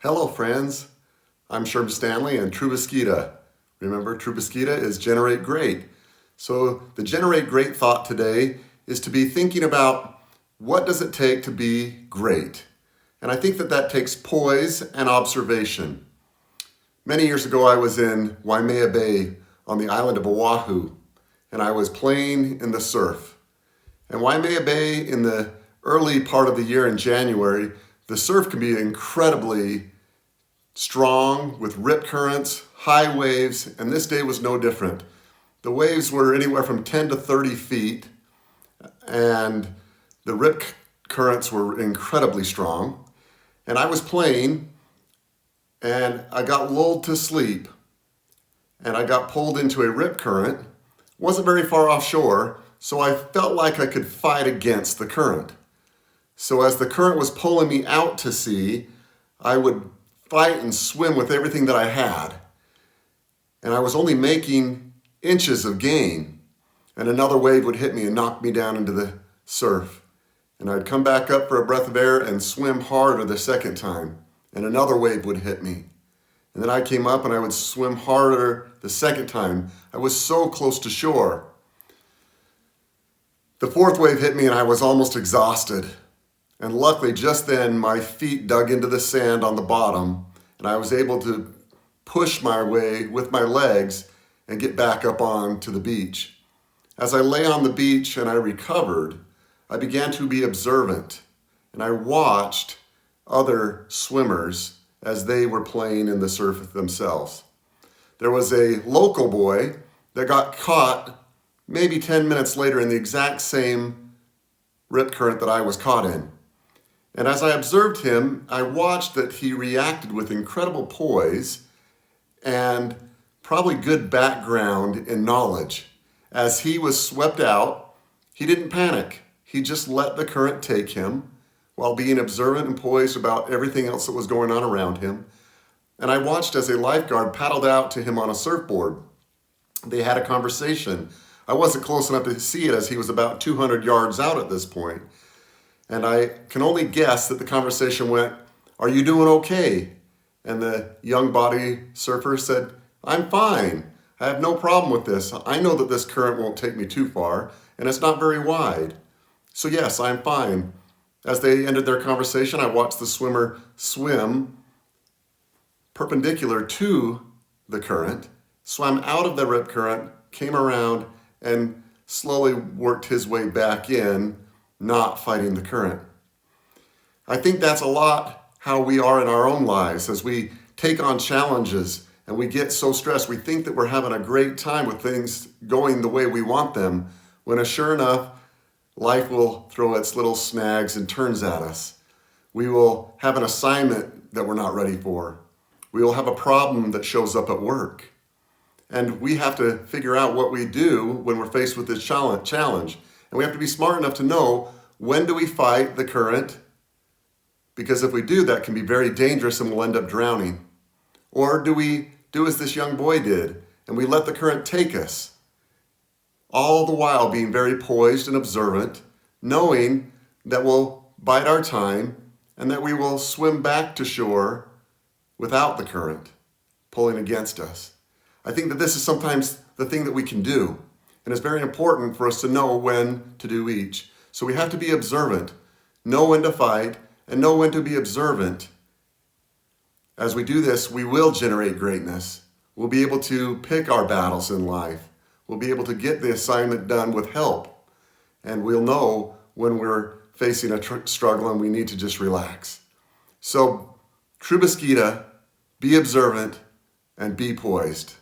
Hello friends, I'm Sherm Stanley and Trubiskita. Remember, Trubiskita is generate great. So the generate great thought today is to be thinking about what does it take to be great. And I think that takes poise and observation. Many years ago I was in Waimea Bay on the island of Oahu and I was playing in the surf. And Waimea Bay in the early part of the year in January, the surf can be incredibly strong with rip currents, high waves, and this day was no different. The waves were anywhere from 10 to 30 feet and the rip currents were incredibly strong. And I was playing and I got lulled to sleep and I got pulled into a rip current. Wasn't very far offshore, so I felt like I could fight against the current. So as the current was pulling me out to sea, I would fight and swim with everything that I had. And I was only making inches of gain. And another wave would hit me and knock me down into the surf. And I'd come back up for a breath of air and swim harder the second time. And another wave would hit me. And then I came up and I would swim harder the second time. I was so close to shore. The fourth wave hit me and I was almost exhausted. And luckily, just then, my feet dug into the sand on the bottom, and I was able to push my way with my legs and get back up onto the beach. As I lay on the beach and I recovered, I began to be observant, and I watched other swimmers as they were playing in the surf themselves. There was a local boy that got caught maybe 10 minutes later in the exact same rip current that I was caught in. And as I observed him, I watched that he reacted with incredible poise and probably good background in knowledge. As he was swept out, he didn't panic. He just let the current take him while being observant and poised about everything else that was going on around him. And I watched as a lifeguard paddled out to him on a surfboard. They had a conversation. I wasn't close enough to see it as he was about 200 yards out at this point. And I can only guess that the conversation went, "Are you doing okay?" And the young body surfer said, "I'm fine. I have no problem with this. I know that this current won't take me too far, and it's not very wide. So yes, I'm fine." As they ended their conversation, I watched the swimmer swim perpendicular to the current, swam out of the rip current, came around, and slowly worked his way back in, not fighting the current. I think that's a lot how we are in our own lives as we take on challenges and we get so stressed. We think that we're having a great time with things going the way we want them, when sure enough, life will throw its little snags and turns at us. We will have an assignment that we're not ready for. We will have a problem that shows up at work. And we have to figure out what we do when we're faced with this challenge. And we have to be smart enough to know, when do we fight the current? Because if we do, that can be very dangerous and we'll end up drowning. Or do we do as this young boy did and we let the current take us? All the while being very poised and observant, knowing that we'll bide our time and that we will swim back to shore without the current pulling against us. I think that this is sometimes the thing that we can do. And it's very important for us to know when to do each. So we have to be observant, know when to fight, and know when to be observant. As we do this, we will generate greatness. We'll be able to pick our battles in life. We'll be able to get the assignment done with help. And we'll know when we're facing a struggle and we need to just relax. So, Trubiskita, be observant and be poised.